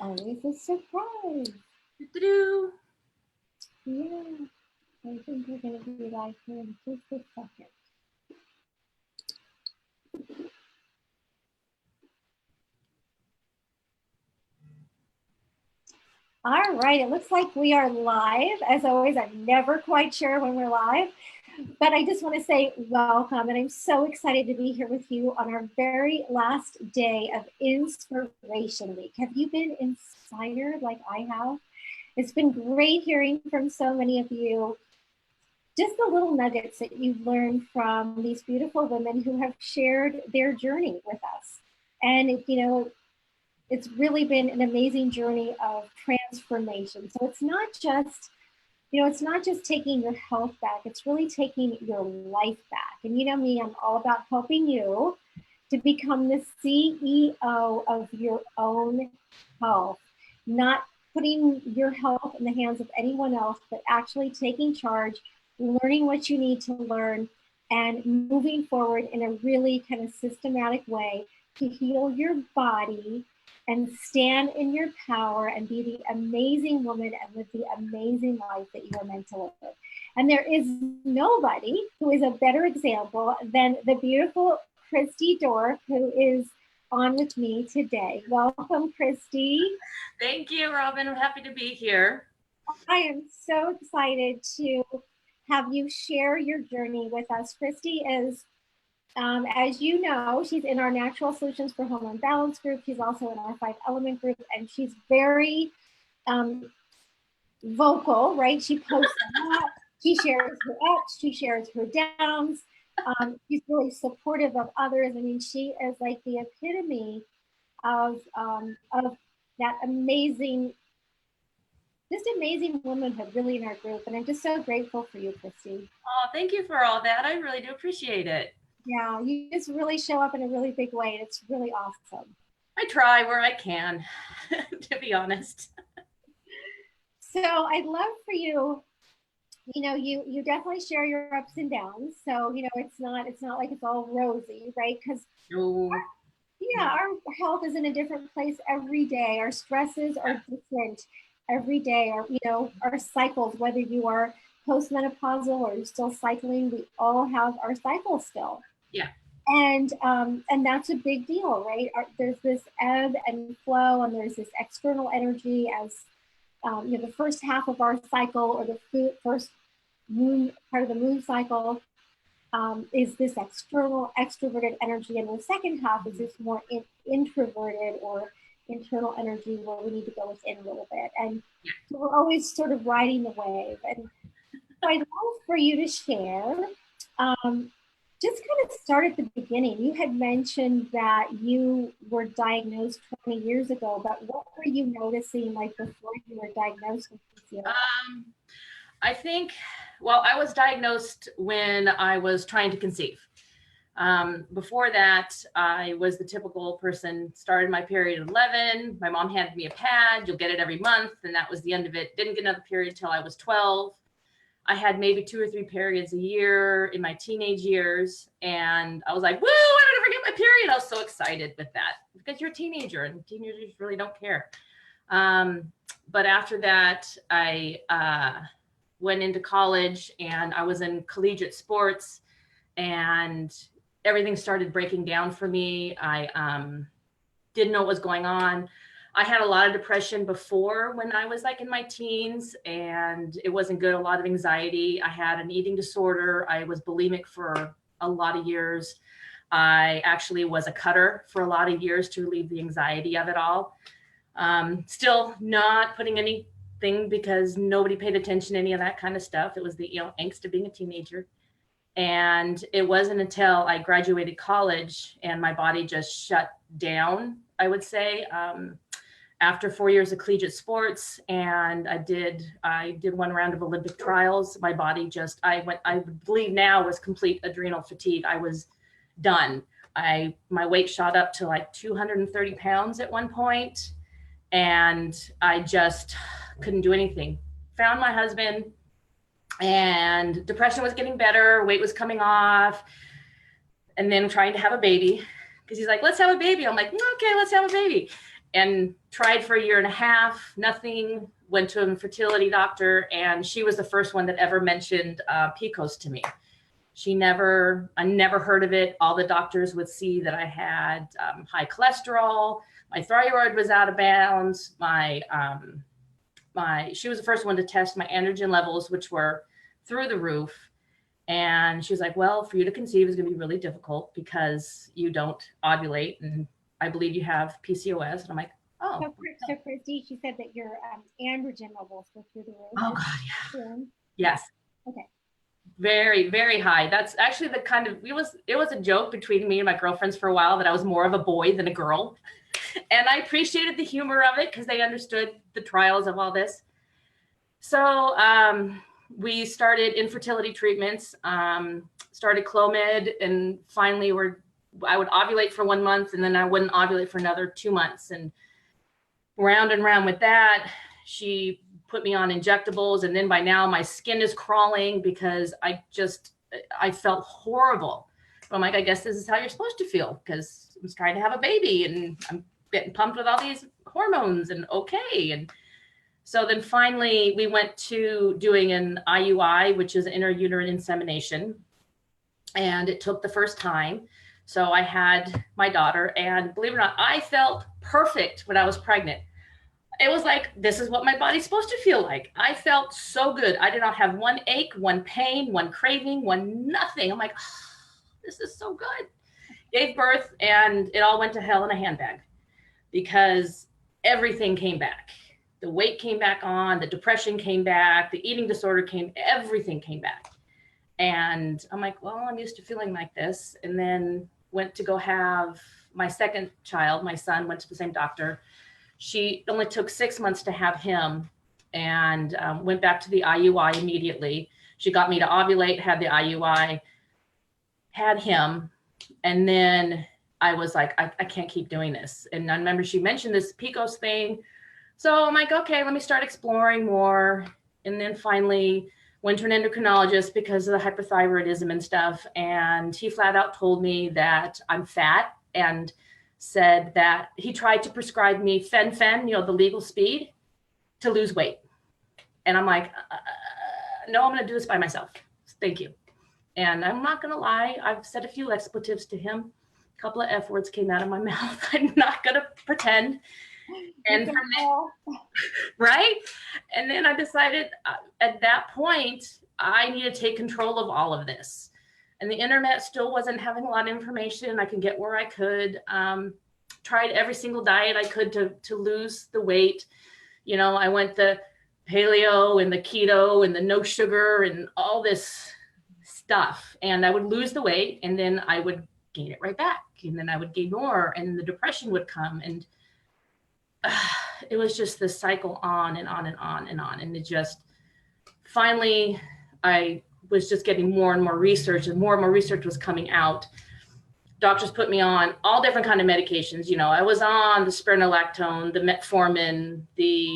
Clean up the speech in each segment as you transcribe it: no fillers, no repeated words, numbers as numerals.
Always a surprise. Do-do-do. Yeah, I think we're going to be live here in just a second. All right, it looks like we are live. As always, I'm never quite sure when we're live, but I just want to say welcome, and I'm so excited to be here with you on our very last day of Inspiration Week. Have you been inspired like I have? It's been great hearing from so many of you, just the little nuggets that you've learned from these beautiful women who have shared their journey with us. And, it's really been an amazing journey of transformation. So it's not just, it's not just taking your health back, it's really taking your life back. And you know me, I'm all about helping you to become the CEO of your own health, not putting your health in the hands of anyone else, but actually taking charge, learning what you need to learn, and moving forward in a really kind of systematic way to heal your body and stand in your power and be the amazing woman and live the amazing life that you are meant to live. And there is nobody who is a better example than the beautiful Kristi Dorf, who is on with me today. Welcome, Kristi. Thank you, Robin. I'm happy to be here. I am so excited to have you share your journey with us. Kristi is, as you know, she's in our Natural Solutions for Hormone Balance group. She's also in our 5 Element group, and she's very vocal, right? She posts a lot. She shares her ups, she shares her downs. She's really supportive of others. I mean, she is like the epitome of that amazing, just amazing womanhood really in our group. And I'm just so grateful for you, Kristi. Oh, thank you for all that. I really do appreciate it. Yeah, you just really show up in a really big way, and it's really awesome. I try where I can, to be honest. So I'd love for you, you definitely share your ups and downs. So, it's not like it's all rosy, right? Because our health is in a different place every day. Our stresses are different every day. Our cycles, whether you are postmenopausal or you're still cycling, we all have our cycles still. Yeah. And that's a big deal, right? There's this ebb and flow, and there's this external energy as the first half of our cycle, or the first moon part of the moon cycle, is this external extroverted energy, and the second half is this more introverted or internal energy where we need to go within a little bit. And so we're always sort of riding the wave. And so I'd love for you to share, just kind of start at the beginning. You had mentioned that you were diagnosed 20 years ago, but what were you noticing like before you were diagnosed with PCOS? I think, well, I was diagnosed when I was trying to conceive. Before that, I was the typical person, started my period at 11. My mom handed me a pad. You'll get it every month. And that was the end of it. Didn't get another period till I was 12. I had maybe 2 or 3 periods a year in my teenage years. And I was like, woo, I'm going to forget my period. I was so excited with that because you're a teenager and teenagers really don't care. But after that, I went into college and I was in collegiate sports and everything started breaking down for me. I didn't know what was going on. I had a lot of depression before when I was like in my teens, and it wasn't good. A lot of anxiety. I had an eating disorder. I was bulimic for a lot of years. I actually was a cutter for a lot of years to relieve the anxiety of it all. Still not putting anything because nobody paid attention to any of that kind of stuff. It was the angst of being a teenager. And it wasn't until I graduated college and my body just shut down, I would say, after 4 years of collegiate sports. And I did 1 round of Olympic trials. My body just, I believe now was complete adrenal fatigue. I was done. My weight shot up to like 230 pounds at one point, and I just couldn't do anything. Found my husband, and depression was getting better, weight was coming off, and then trying to have a baby because he's like, let's have a baby. I'm like, okay, let's have a baby. and tried for a year and a half, nothing, went to an infertility doctor, and she was the first one that ever mentioned PCOS to me. I never heard of it. All the doctors would see that I had high cholesterol, my thyroid was out of bounds, she was the first one to test my androgen levels, which were through the roof. And she was like, well, for you to conceive is going to be really difficult because you don't ovulate. And I believe you have PCOS. And I'm like, oh. So Kristi, she said that your androgen levels were through the roof. Oh, God, yeah. Yes. Okay. Very, very high. That's actually the kind of, it was a joke between me and my girlfriends for a while that I was more of a boy than a girl. And I appreciated the humor of it because they understood the trials of all this. So we started infertility treatments, started Clomid, and finally I would ovulate for 1 month and then I wouldn't ovulate for another 2 months. And round and round with that, she put me on injectables. And then by now my skin is crawling because I felt horrible. But I'm like, I guess this is how you're supposed to feel because I was trying to have a baby and I'm getting pumped with all these hormones and okay. And so then finally we went to doing an IUI, which is intrauterine insemination. And it took the first time. So I had my daughter, and believe it or not, I felt perfect when I was pregnant. It was like, this is what my body's supposed to feel like. I felt so good. I did not have one ache, one pain, one craving, one nothing. I'm like, oh, this is so good. Gave birth and it all went to hell in a handbag because everything came back. The weight came back on, the depression came back, the eating disorder everything came back. And I'm like, well, I'm used to feeling like this. And then went to go have my second child. My son went to the same doctor. She only took 6 months to have him and went back to the IUI immediately. She got me to ovulate, had the IUI, had him. And then I was like, I can't keep doing this. And I remember she mentioned this PCOS thing. So I'm like, okay, let me start exploring more. And then finally went to an endocrinologist because of the hypothyroidism and stuff. And he flat out told me that I'm fat and said that he tried to prescribe me fen, the legal speed, to lose weight. And I'm like, no, I'm going to do this by myself. Thank you. And I'm not going to lie. I've said a few expletives to him. A couple of F words came out of my mouth. I'm not going to pretend. And from there, right? And then I decided at that point, I need to take control of all of this. And the internet still wasn't having a lot of information. I could get where I could. Tried every single diet I could to lose the weight. I went the paleo and the keto and the no sugar and all this stuff. And I would lose the weight and then I would gain it right back. And then I would gain more and the depression would come. And it was just this cycle on and on and on and on. And it just, finally, I was just getting more and more research and more research was coming out. Doctors put me on all different kind of medications. I was on the spironolactone, the metformin, the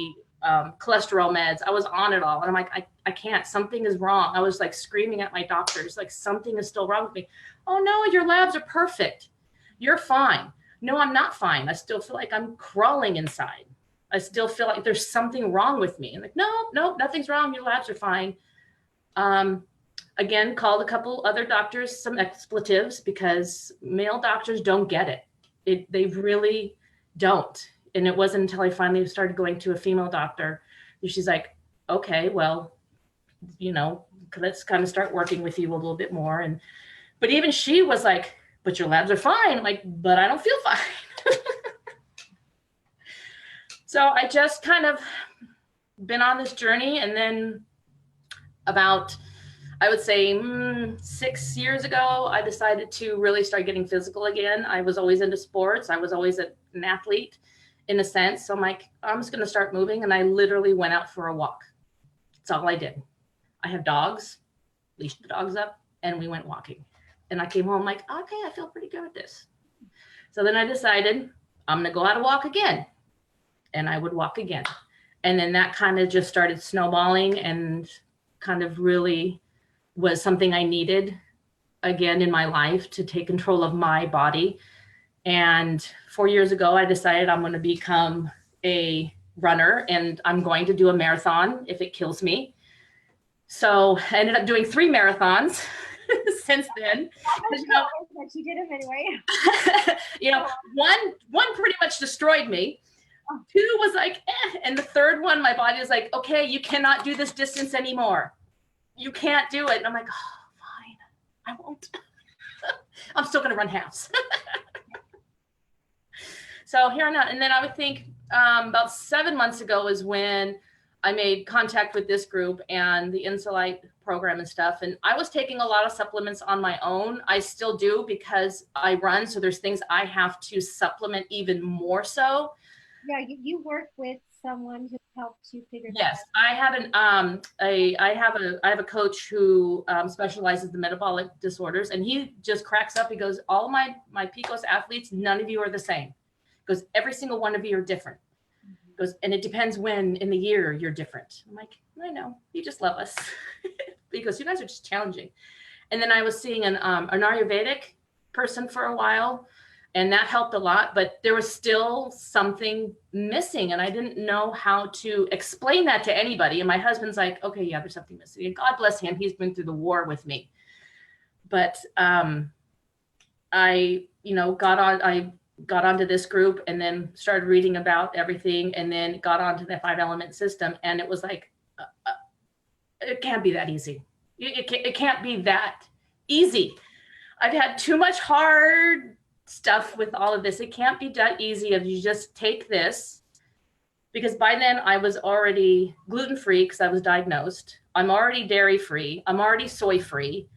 cholesterol meds. I was on it all. And I'm like, I can't, something is wrong. I was like screaming at my doctors, like something is still wrong with me. Oh no, your labs are perfect. You're fine. No, I'm not fine. I still feel like I'm crawling inside. I still feel like there's something wrong with me. I'm like, no, nothing's wrong. Your labs are fine. Again, called a couple other doctors, some expletives, because male doctors don't get it. They really don't. And it wasn't until I finally started going to a female doctor that she's like, okay, well, let's kind of start working with you a little bit more. But even she was like, but your labs are fine. I'm like, but I don't feel fine. So I just kind of been on this journey. And then about, I would say 6 years ago, I decided to really start getting physical again. I was always into sports. I was always an athlete in a sense. So I'm like, I'm just going to start moving. And I literally went out for a walk. That's all I did. I have dogs, leashed the dogs up, and we went walking. And I came home like, okay, I feel pretty good with this. So then I decided I'm going to go out and walk again. And I would walk again. And then that kind of just started snowballing and kind of really was something I needed again in my life to take control of my body. And 4 years ago, I decided I'm going to become a runner and I'm going to do a marathon if it kills me. So I ended up doing 3 marathons since then. But you did them anyway. One pretty much destroyed me. 2 was like, and the 3rd one, my body was like, okay, you cannot do this distance anymore. You can't do it. And I'm like, oh, fine, I won't. I'm still going to run halves. So here on out. And then I would think about 7 months ago is when I made contact with this group and the Insulite program and stuff. And I was taking a lot of supplements on my own. I still do because I run. So there's things I have to supplement even more so. Yeah, you work with someone who helps you figure that Yes, out. I have a coach who specializes in metabolic disorders, and he just cracks up. He goes, all my PCOS athletes, none of you are the same. He goes, every single one of you are different. He goes, and it depends when in the year you're different. I'm like, I know, you just love us. Because you guys are just challenging. And then I was seeing an Ayurvedic person for a while, and that helped a lot, but there was still something missing, and I didn't know how to explain that to anybody. And my husband's like, okay, yeah, there's something missing. And God bless him, he's been through the war with me. But I got onto this group and then started reading about everything, and then got onto the 5-element system, and it was like, it can't be that easy. It can't be that easy. I've had too much hard stuff with all of this. It can't be that easy if you just take this, because by then I was already gluten-free because I was diagnosed. I'm already dairy-free. I'm already soy-free.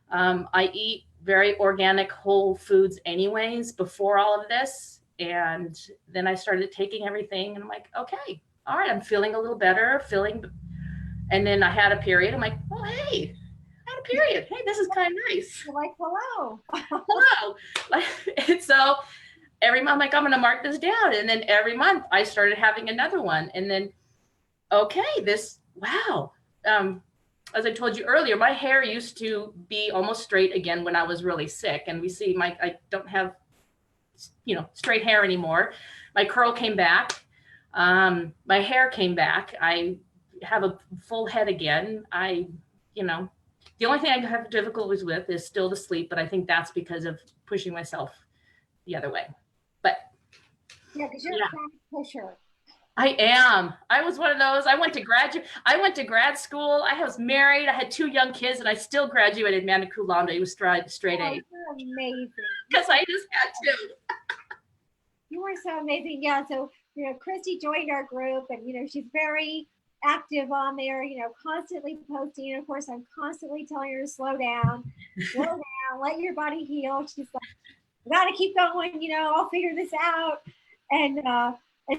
I eat very organic whole foods anyways before all of this. And then I started taking everything and I'm like, okay, all right, I'm feeling a little better, and then I had a period. I'm like, oh, hey, I had a period. Hey, this is kind of nice. You're like, hello. Hello. And so every month, I'm like, I'm going to mark this down. And then every month I started having another one. And then, okay, wow. As I told you earlier, my hair used to be almost straight again when I was really sick. And we see I don't have, straight hair anymore. My curl came back. My hair came back. I have a full head again. The only thing I have difficulties with is still the sleep, but I think that's because of pushing myself the other way. But yeah, because you're a chronic pusher. I am. I was one of those. I went to grad school. I was married. I had 2 young kids, and I still graduated magna cum laude. It was straight A. You're amazing. Because I just had to. You were so amazing. Yeah. So, Kristi joined our group, and, she's very active on there, constantly posting. And of course, I'm constantly telling her to slow down, let your body heal. She's like, we got to keep going, I'll figure this out. And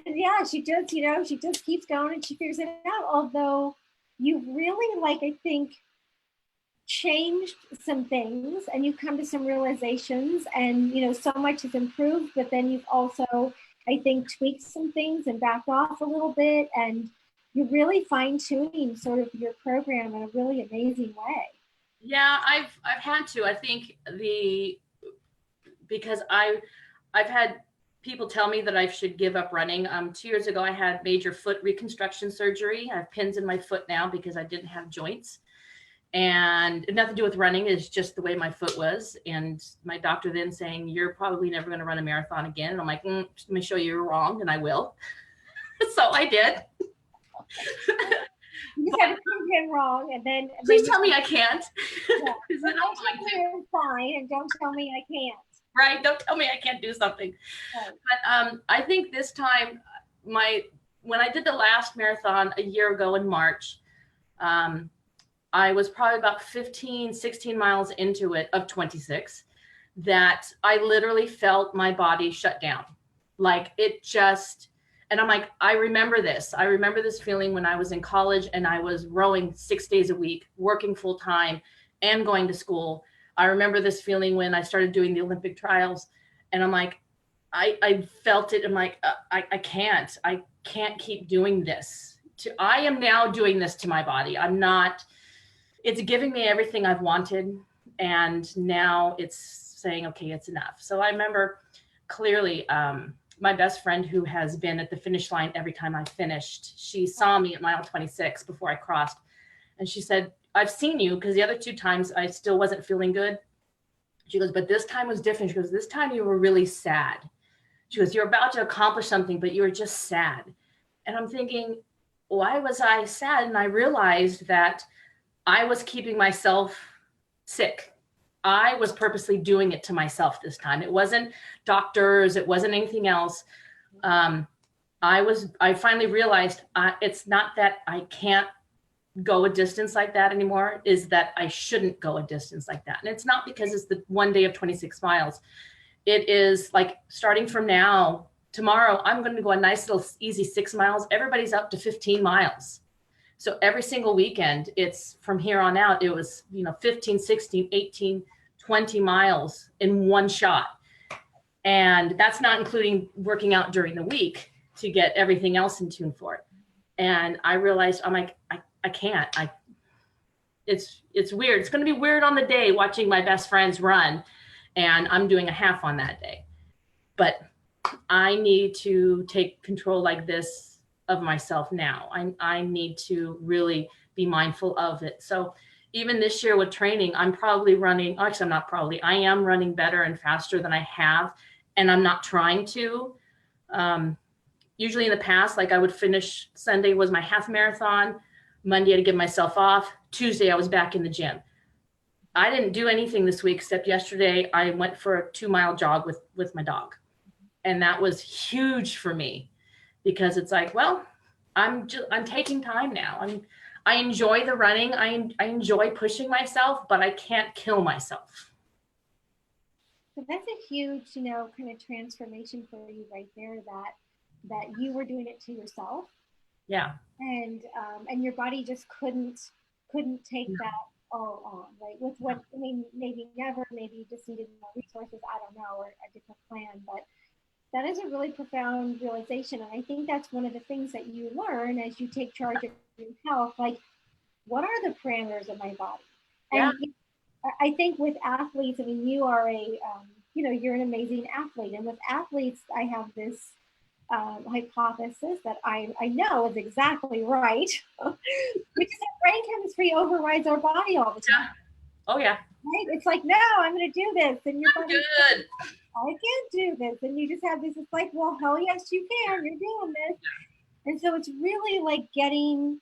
yeah, she just keeps going and she figures it out. Although you really, I think, changed some things and you've come to some realizations, and, so much has improved, but then you've also, I think, tweaked some things and backed off a little bit, and you're really fine-tuning sort of your program in a really amazing way. Yeah, I've had to. I think because I've had people tell me that I should give up running. 2 years ago, I had major foot reconstruction surgery. I have pins in my foot now because I didn't have joints. And it had nothing to do with running, it's just the way my foot was. And my doctor then saying, you're probably never going to run a marathon again. And I'm like, let me show you you're wrong, and I will. So I did. You just have to prove him wrong, and then please tell me I can't. Yeah. You're fine, and don't tell me I can't. Right, don't tell me I can't do something. Right. But I think this time, when I did the last marathon a year ago in March, I was probably about 16 miles into it of 26, that I literally felt my body shut down. Like it just, and I'm like, I remember this feeling when I was in college and I was rowing 6 days a week, working full time and going to school. I remember this feeling when I started doing the Olympic trials, and I'm like, I felt it. I'm like, I can't keep doing this. I am now doing this to my body. It's giving me everything I've wanted. And now it's saying, okay, it's enough. So I remember clearly, my best friend who has been at the finish line every time I finished, she saw me at mile 26 before I crossed. And she said, I've seen you, because the other 2 times I still wasn't feeling good. She goes, but this time was different. She goes, this time you were really sad. She goes, you're about to accomplish something, but you were just sad. And I'm thinking, why was I sad? And I realized that I was keeping myself sick. I was purposely doing it to myself this time. It wasn't doctors. It wasn't anything else. I finally realized it's not that I can't go a distance like that anymore, is that I shouldn't go a distance like that. And it's not because it's the one day of 26 miles. It is like, starting from now, tomorrow, I'm going to go a nice little easy 6 miles. Everybody's up to 15 miles. So every single weekend, it's from here on out, it was, 15, 16, 18, 20 miles in one shot. And that's not including working out during the week to get everything else in tune for it. And I realized, I'm like, I can't. It's weird. It's going to be weird on the day watching my best friends run, and I'm doing a half on that day. But I need to take control like this of myself now. I need to really be mindful of it. So even this year with training, I'm probably running, actually I'm not probably, I am running better and faster than I have, and I'm not trying to. Usually in the past, like I would finish, Sunday was my half marathon, Monday I had to give myself off, Tuesday I was back in the gym. I didn't do anything this week except yesterday I went for a 2-mile jog with my dog. And that was huge for me, because it's like, well, I'm taking time now. I enjoy the running. I enjoy pushing myself, but I can't kill myself. So that's a huge, kind of transformation for you right there, that you were doing it to yourself. Yeah. And your body just couldn't take that all on, right? With what, maybe never, maybe you just needed more resources, I don't know, or a different plan. But that is a really profound realization. And I think that's one of the things that you learn as you take charge of your health. Like, what are the parameters of my body? Yeah. And I think with athletes, you are you're an amazing athlete. And with athletes, I have this hypothesis that I know is exactly right, which is that brain chemistry overrides our body all the time. Yeah. Oh yeah. Right? It's like, no, I'm going to do this, and your body, good. I can't do this, and you just have this. It's like, well, hell yes, you can. You're doing this, and so it's really like getting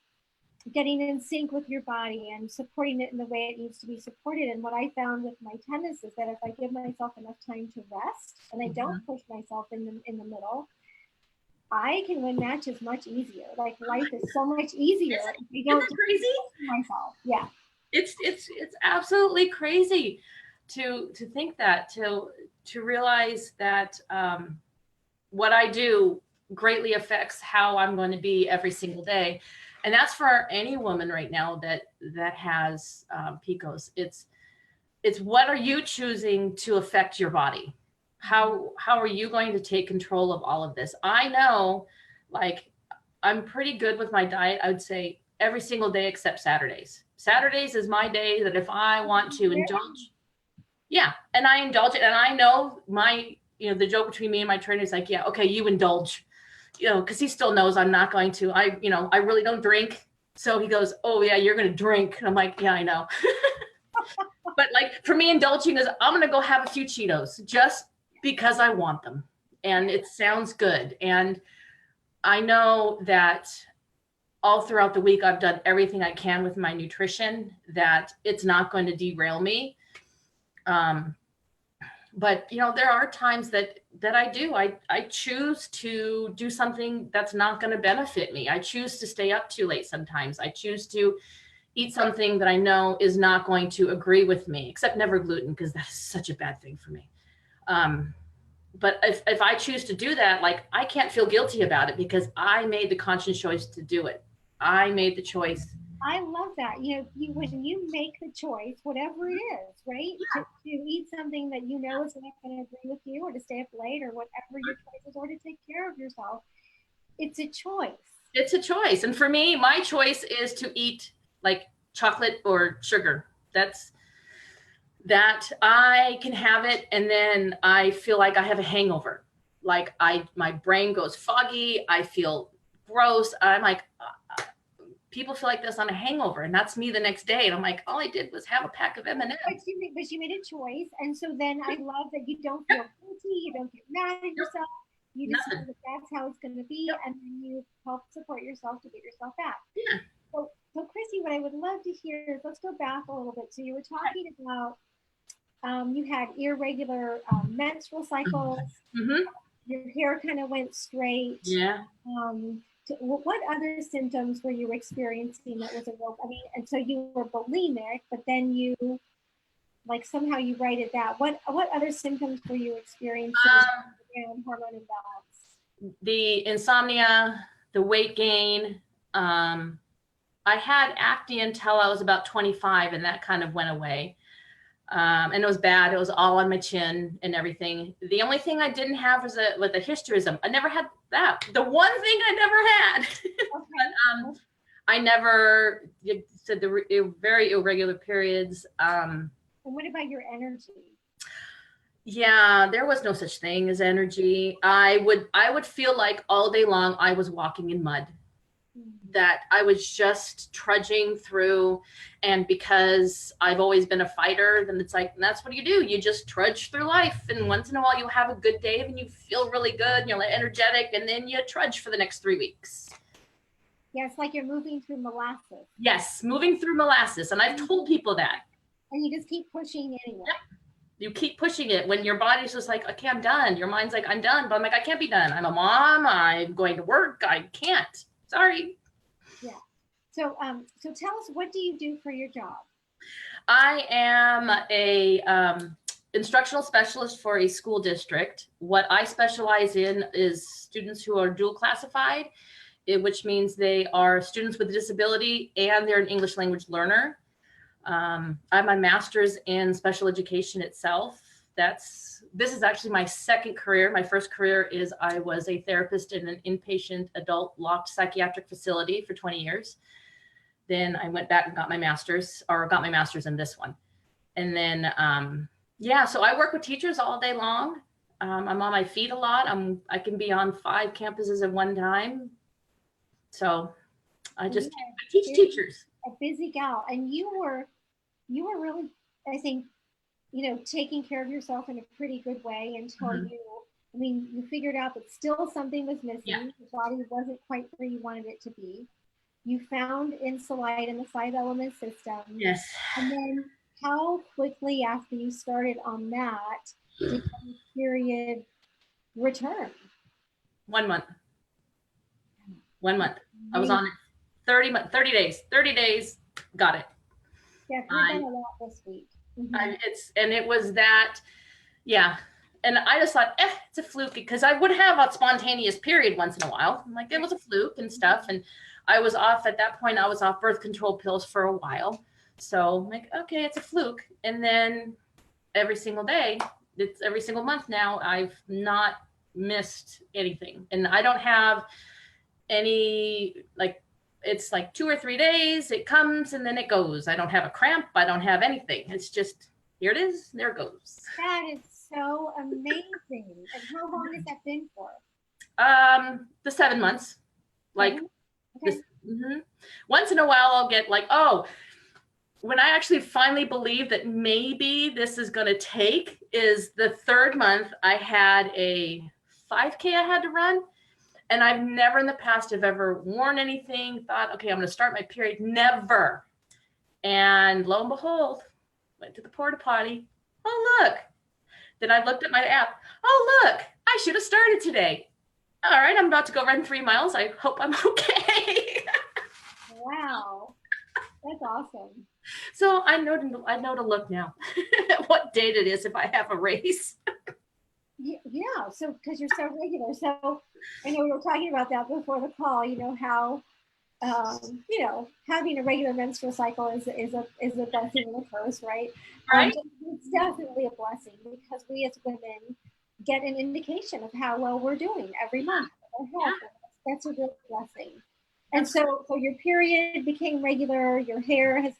in sync with your body and supporting it in the way it needs to be supported. And what I found with my tennis is that if I give myself enough time to rest and I don't push myself in the middle, I can win matches much easier. Like, life is so much easier if you don't crazy myself. Yeah. It's absolutely crazy to think that, to realize that what I do greatly affects how I'm going to be every single day. And that's for any woman right now that has PCOS. It's what are you choosing to affect your body? How are you going to take control of all of this? I know, like, I'm pretty good with my diet. I would say every single day except Saturdays. Saturdays is my day that if I want to indulge, and I indulge it. And I know the joke between me and my trainer is like, yeah, okay, you indulge, because he still knows I'm not going to. I really don't drink. So he goes, oh yeah, you're going to drink. And I'm like, yeah, I know. But like, for me, indulging is I'm going to go have a few Cheetos just because I want them. And it sounds good. And I know that all throughout the week, I've done everything I can with my nutrition, that it's not going to derail me. But there are times that I choose to do something that's not going to benefit me. I choose to stay up too late sometimes. I choose to eat something that I know is not going to agree with me, except never gluten, because that is such a bad thing for me. But if I choose to do that, like, I can't feel guilty about it because I made the conscious choice to do it. I made the choice. I love that. When you make the choice, whatever it is, right? Yeah. To eat something that is not going to agree with you, or to stay up late, or whatever your choice is, or to take care of yourself, it's a choice. It's a choice. And for me, my choice is to eat like chocolate or sugar. That's that I can have it and then I feel like I have a hangover. Like my brain goes foggy. I feel gross. I'm like, people feel like this on a hangover, and that's me the next day. And I'm like, all I did was have a pack of M&Ms. But you made a choice, and so then I love that you don't feel guilty, you don't get mad at yourself. You just know that that's how it's going to be, and then you help support yourself to get yourself back. Yeah. So Kristi, what I would love to hear is, let's go back a little bit. So you were talking about you had irregular menstrual cycles. Mm-hmm. Your hair kind of went straight. Yeah. What other symptoms were you experiencing that was awoke? I mean, and so you were bulimic, but then you, like, somehow you righted that. What other symptoms were you experiencing around hormone imbalance? The insomnia, the weight gain. I had acne until I was about 25, and that kind of went away. And it was bad. It was all on my chin and everything. The only thing I didn't have was a hysterism. I never had that. The one thing I never had. Okay. But, I never, you said the very irregular periods. And what about your energy? Yeah, there was no such thing as energy. I would feel like all day long I was walking in mud. That I was just trudging through, and because I've always been a fighter, then it's like, that's what you do. You just trudge through life, and once in a while you have a good day and you feel really good and you're energetic, and then you trudge for the next 3 weeks. Yeah, it's like you're moving through molasses. Yes, moving through molasses, and I've told people that. And you just keep pushing anyway. Yep. You keep pushing it when your body's just like, okay, I'm done. Your mind's like, I'm done, but I'm like, I can't be done. I'm a mom. I'm going to work. I can't. Sorry. Yeah. So, so tell us, what do you do for your job? I am a instructional specialist for a school district. What I specialize in is students who are dual classified, which means they are students with a disability and they're an English language learner. I have my master's in special education itself. This is actually my second career. My first career is I was a therapist in an inpatient adult locked psychiatric facility for 20 years. Then I went back and got my master's in this one. And then, so I work with teachers all day long. I'm on my feet a lot. I can be on 5 campuses at one time. So I just teach teachers. A busy gal. And you were really, I think, taking care of yourself in a pretty good way until you figured out that still something was missing. Yeah. Your body wasn't quite where you wanted it to be. You found Insulite in the 5 element system. Yes. And then how quickly after you started on that did the period return? 1 month. 1 month. I was on it 30 days, got it. Yeah, you've done a lot this week. It was that, yeah. And I just thought, it's a fluke, because I would have a spontaneous period once in a while. I'm like, it was a fluke and stuff. And I was off at that point, I was off birth control pills for a while. So I'm like, okay, it's a fluke. And then every single day, it's every single month now, I've not missed anything. And I don't have any, it's like 2 or 3 days, it comes and then it goes. I don't have a cramp. I don't have anything. It's just, here it is, there it goes. That is so amazing. And how long has that been for? The 7 months. Like, okay. Once in a while I'll get when I actually finally believe that maybe this is going to take is the 3rd month. I had a 5K I had to run. And I've never in the past have ever worn anything, thought, okay, I'm going to start my period. Never. And lo and behold, went to the porta potty. Oh, look. Then I looked at my app. Oh, look, I should have started today. All right, I'm about to go run 3 miles. I hope I'm okay. Wow. That's awesome. So I know to look now what date it is if I have a race. Yeah, so because you're so regular. So I know we were talking about that before the call, how having a regular menstrual cycle is a blessing and a curse, right? Right. It's definitely a blessing, because we as women get an indication of how well we're doing every month. Yeah. That's a real blessing. And so your period became regular, your hair has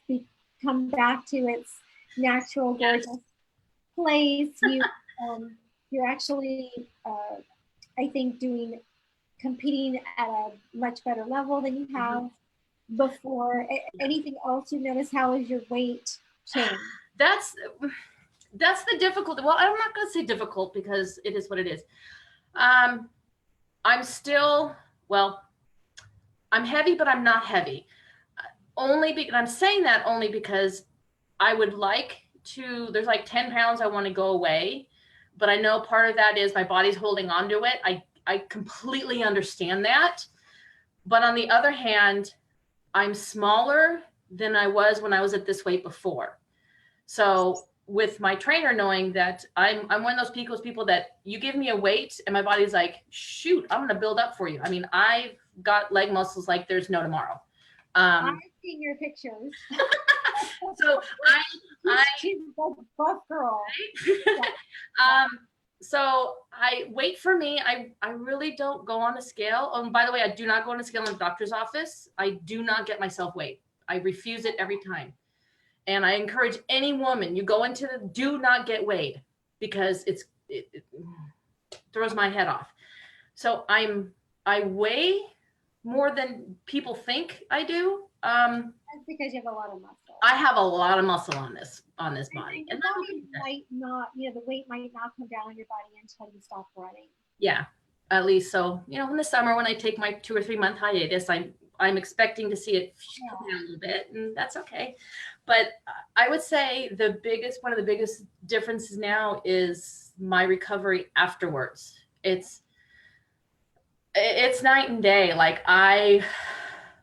come back to its natural, gorgeous place. You're actually, I think, competing at a much better level than you have before. Anything else you've noticed? How is your weight change? That's the difficult. Well, I'm not going to say difficult because it is what it is. I'm still, well, I'm heavy, but I'm not heavy. I'm saying that only because I would like to, there's like 10 pounds I want to go away, but I know part of that is my body's holding on to it. I completely understand that. But on the other hand, I'm smaller than I was when I was at this weight before. So with my trainer knowing that I'm one of those people that you give me a weight and my body's like, shoot, I'm going to build up for you. I mean, I've got leg muscles like there's no tomorrow. I've seen your pictures. So she's a buff girl. Right? So weight for me, I really don't go on a scale. And by the way, I do not go on a scale in the doctor's office. I do not get myself weighed. I refuse it every time. And I encourage any woman, you go into do not get weighed because it throws my head off. So I weigh more than people think I do. That's because you have a lot of muscle. I have a lot of muscle on this body. And the body might not, the weight might not come down on your body until you stop running. Yeah, at least. So, in the summer when I take my 2 or 3 month hiatus, I'm expecting to see it come down a little bit, and that's okay. But I would say one of the biggest differences now is my recovery afterwards. It's night and day. Like I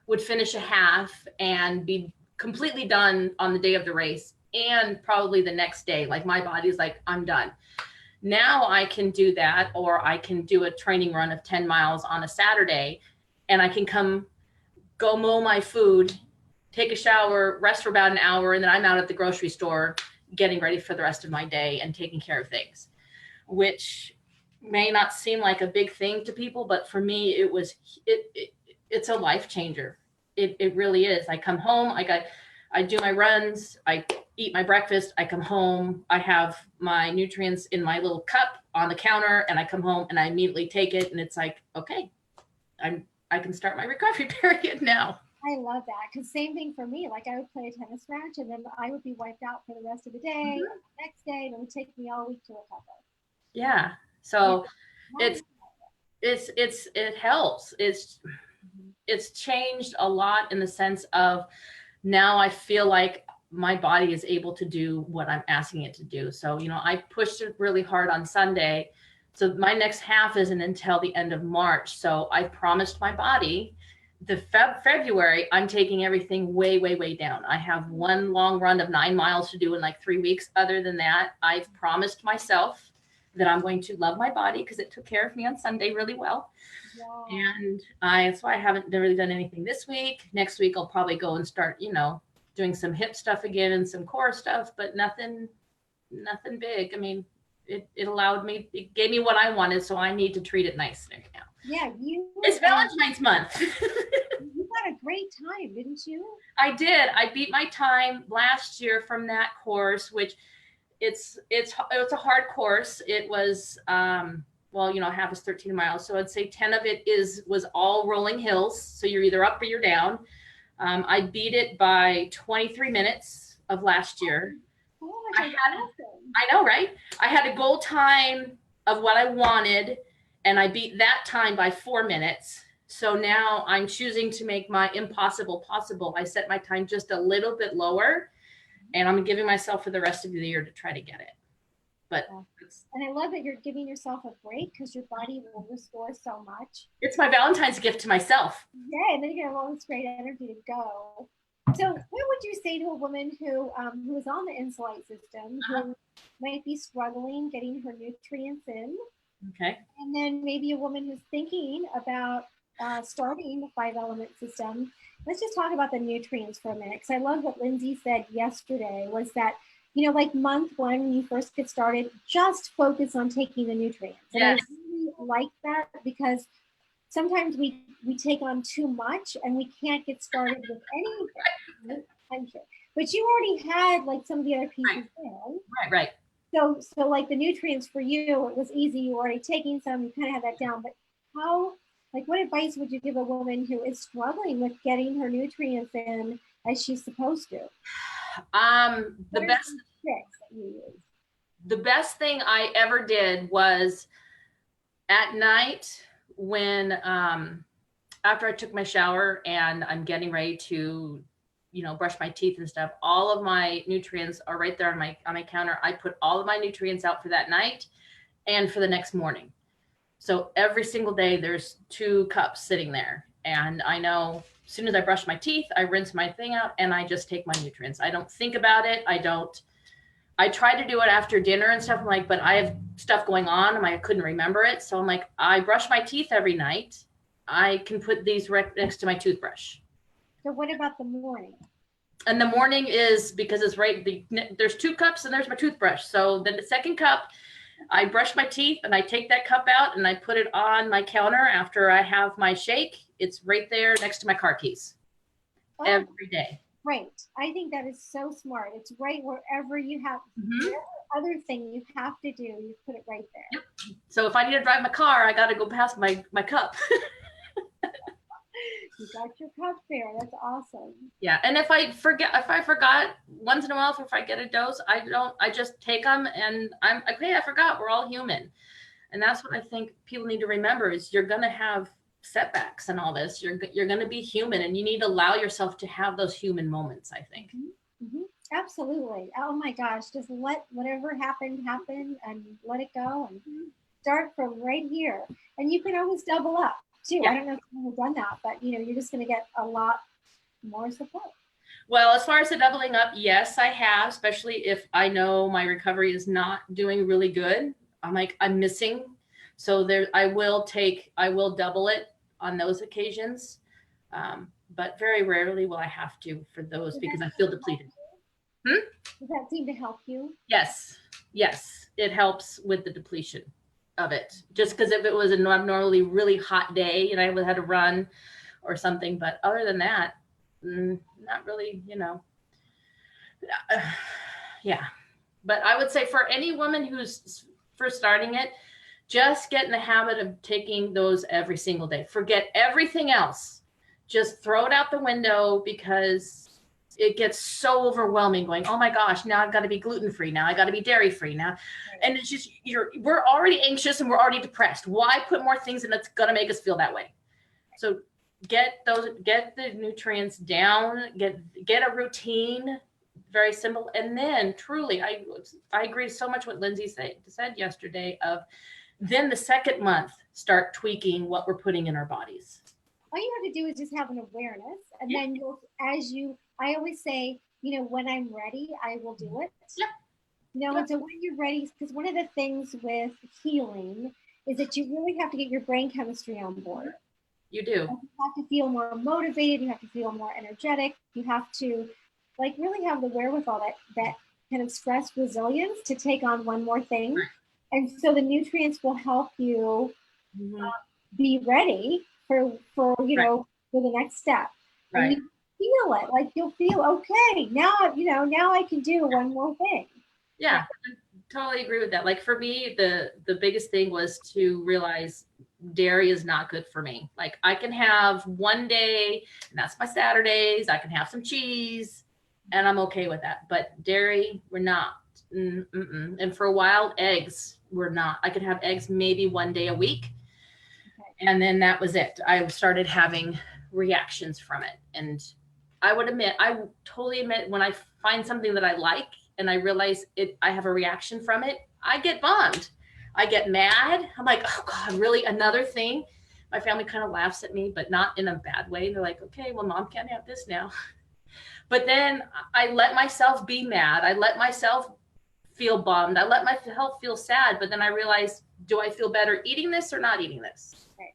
would finish a half and be completely done on the day of the race and probably the next day. Like my body's like, I'm done. Now I can do that, or I can do a training run of 10 miles on a Saturday and I can go mow my food, take a shower, rest for about an hour, and then I'm out at the grocery store getting ready for the rest of my day and taking care of things, which may not seem like a big thing to people, but for me, it's a life changer. It really is. I come home, I do my runs, I eat my breakfast, I come home, I have my nutrients in my little cup on the counter, and I come home and I immediately take it, and it's like, okay, I can start my recovery period now. I love that, because same thing for me. Like I would play a tennis match and then I would be wiped out for the rest of the day. The next day, and it would take me all week to recover. Yeah. So it helps. It's changed a lot in the sense of now I feel like my body is able to do what I'm asking it to do. So, I pushed it really hard on Sunday. So my next half isn't until the end of March. So I promised my body February, I'm taking everything way, way, way down. I have one long run of 9 miles to do in like 3 weeks. Other than that, I've promised myself that I'm going to love my body because it took care of me on Sunday really well. Wow. And that's why I haven't really done anything this week. Next week, I'll probably go and start, doing some hip stuff again and some core stuff, but nothing big. I mean, it gave me what I wanted, so I need to treat it nicely now. Yeah, it's Valentine's month. You had a great time, didn't you? I did. I beat my time last year from that course, which it's a hard course. It was half is 13 miles, so I'd say 10 of it was all rolling hills. So you're either up or you're down. I beat it by 23 minutes of last year. Oh my God, awesome. I know, right? I had a goal time of what I wanted, and I beat that time by 4 minutes. So now I'm choosing to make my impossible possible. I set my time just a little bit lower, and I'm giving myself for the rest of the year to try to get it. But and I love that you're giving yourself a break because your body will restore so much. It's my Valentine's gift to myself. Yeah, and then you have all this great energy to go. So what would you say to a woman who is on the insulin system, who might be struggling getting her nutrients in? Okay. And then maybe a woman who's thinking about starting the 5-element system. Let's just talk about the nutrients for a minute, because I love what Lindsay said yesterday was that, like month 1, when you first get started, just focus on taking the nutrients. Yes. And I really like that because sometimes we take on too much and we can't get started with anything. I'm sure. but you already had like some of the other pieces in. Right. So like the nutrients for you, it was easy. You were already taking some, you kind of had that down. But how, like, what advice would you give a woman who is struggling with getting her nutrients in as she's supposed to? The best tricks that you use? The best thing I ever did was at night when after I took my shower and I'm getting ready to, brush my teeth and stuff, all of my nutrients are right there on my counter. I put all of my nutrients out for that night and for the next morning. So every single day there's 2 cups sitting there. And I know as soon as I brush my teeth, I rinse my thing out and I just take my nutrients. I don't think about it. I try to do it after dinner and stuff. I'm like, but I have stuff going on. I couldn't remember it. So I'm like, I brush my teeth every night. I can put these right next to my toothbrush. So what about the morning? And the morning is because it's there's 2 cups and there's my toothbrush. So then the second cup, I brush my teeth and I take that cup out and I put it on my counter after I have my shake. It's right there next to my car keys every day. Right. I think that is so smart. It's right wherever you have whatever other thing you have to do, you put it right there. Yep. So if I need to drive my car, I got to go past my cup. You got your cup there. That's awesome. Yeah. And if I forgot once in a while, if I get a dose, I just take them and I'm like, hey, I forgot. We're all human. And that's what I think people need to remember is you're going to have setbacks and all this. You're going to be human and you need to allow yourself to have those human moments, I think. Absolutely. Oh my gosh. Just let whatever happened happen and let it go and start from right here. And you can always double up too. Yeah. I don't know if you've done that, but you're just going to get a lot more support. Well, as far as the doubling up, yes, I have, especially if I know my recovery is not doing really good. I'm missing. So I will double it on those occasions. But very rarely will I have to for those because I feel depleted. Does that seem to help you? Yes. It helps with the depletion of it. Just because if it was an abnormally really hot day and I had to run or something, but other than that, not really, yeah. But I would say for any woman who's first starting it, just get in the habit of taking those every single day. Forget everything else. Just throw it out the window because it gets so overwhelming going, oh my gosh, now I've got to be gluten-free. Now I got to be dairy-free now. And it's just, we're already anxious and we're already depressed. Why put more things in that's going to make us feel that way? So get the nutrients down, get a routine, very simple. And then truly, I agree so much what Lindsay said yesterday of then the second month, start tweaking what we're putting in our bodies. All you have to do is just have an awareness. And then I always say, when I'm ready, I will do it. Yeah. And so when you're ready, because one of the things with healing is that you really have to get your brain chemistry on board. You do. You have to feel more motivated. You have to feel more energetic. You have to really have the wherewithal, that kind of stress resilience to take on one more thing. Right. And so the nutrients will help you be ready for the next step. Right. And you feel it, you'll feel okay. Now I can do one more thing. Yeah, I totally agree with that. For me, the biggest thing was to realize dairy is not good for me. I can have one day, and that's my Saturdays. I can have some cheese, and I'm okay with that. But dairy, we're not. And for a while, eggs were not. I could have eggs maybe one day a week. Okay. And then that was it. I started having reactions from it. And I totally admit when I find something that I like and I realize I have a reaction from it, I get bummed. I get mad. I'm like, oh God, really? Another thing? My family kind of laughs at me, but not in a bad way. They're like, okay, well, Mom can't have this now. But then I let myself be mad. I let myself feel bummed. I let myself feel sad. But then I realized, do I feel better eating this or not eating this? Okay.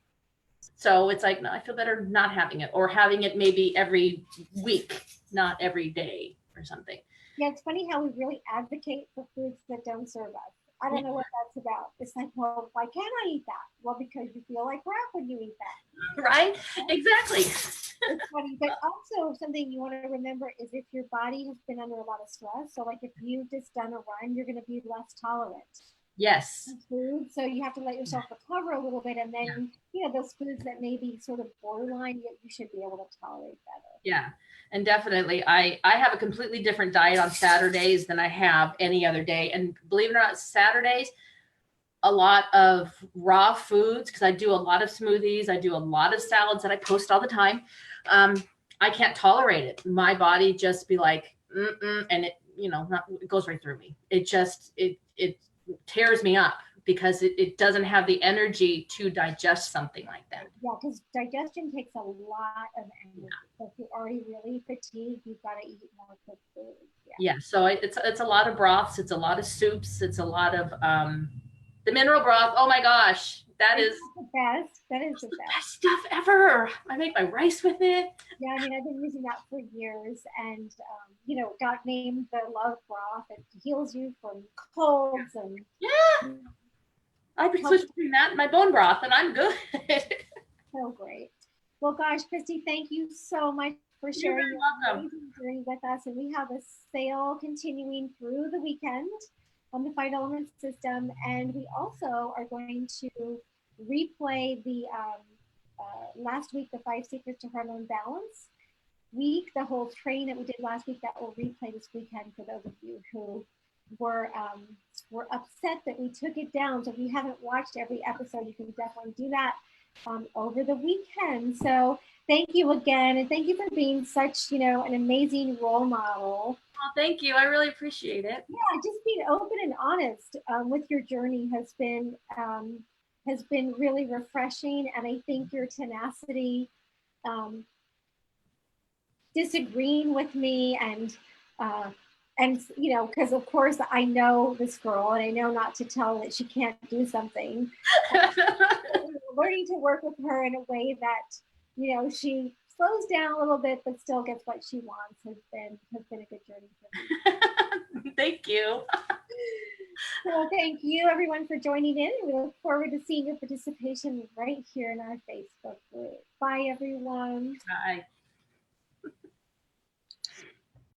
So it's no, I feel better not having it, or having it maybe every week, not every day or something. Yeah, it's funny how we really advocate for foods that don't serve us. I don't know what that's about. It's well, why can't I eat that? Well, because you feel like crap when you eat that. Right? Exactly. It's funny But also something you want to remember is if your body has been under a lot of stress, so like if you've just done a run, you're going to be less tolerant Yes. of food. So you have to let yourself recover a little bit. And then, those foods that may be sort of borderline, you should be able to tolerate better. Yeah. And definitely, I have a completely different diet on Saturdays than I have any other day. And believe it or not, Saturdays, a lot of raw foods, because I do a lot of smoothies. I do a lot of salads that I post all the time. I can't tolerate it. My body just be like, and it, it goes right through me. It just, it tears me up because it doesn't have the energy to digest something like that. Yeah, because digestion takes a lot of energy. Yeah. So if you're already really fatigued, you've got to eat more cooked food. Yeah. So it's a lot of broths. It's a lot of soups. It's a lot of the mineral broth. Oh my gosh, that's the best. That is the best stuff ever. I make my rice with it. Yeah, I mean, I've been using that for years, and got named the love broth. It heals you from colds and I could switch between that and my bone broth, and I'm good. So great. Well, gosh, Kristi, thank you so much for sharing your amazing journey with us. And we have a sale continuing through the weekend on the 5 Element System, and we also are going to replay the last week, the 5 Secrets to Hormone Balance week, the whole training that we did last week. That will replay this weekend for those of you who were upset that we took it down. So if you haven't watched every episode, you can definitely do that over the weekend. So thank you again, and thank you for being such an amazing role model. Oh, thank you. I really appreciate it. Yeah, just being open and honest with your journey has been really refreshing, and I think your tenacity, disagreeing with me, and because of course I know this girl and I know not to tell that she can't do something. Learning to work with her in a way that she slows down a little bit but still gets what she wants has been a good journey for me. Thank you. Well, thank you everyone for joining in. We look forward to seeing your participation right here in our Facebook group. Bye everyone. Bye.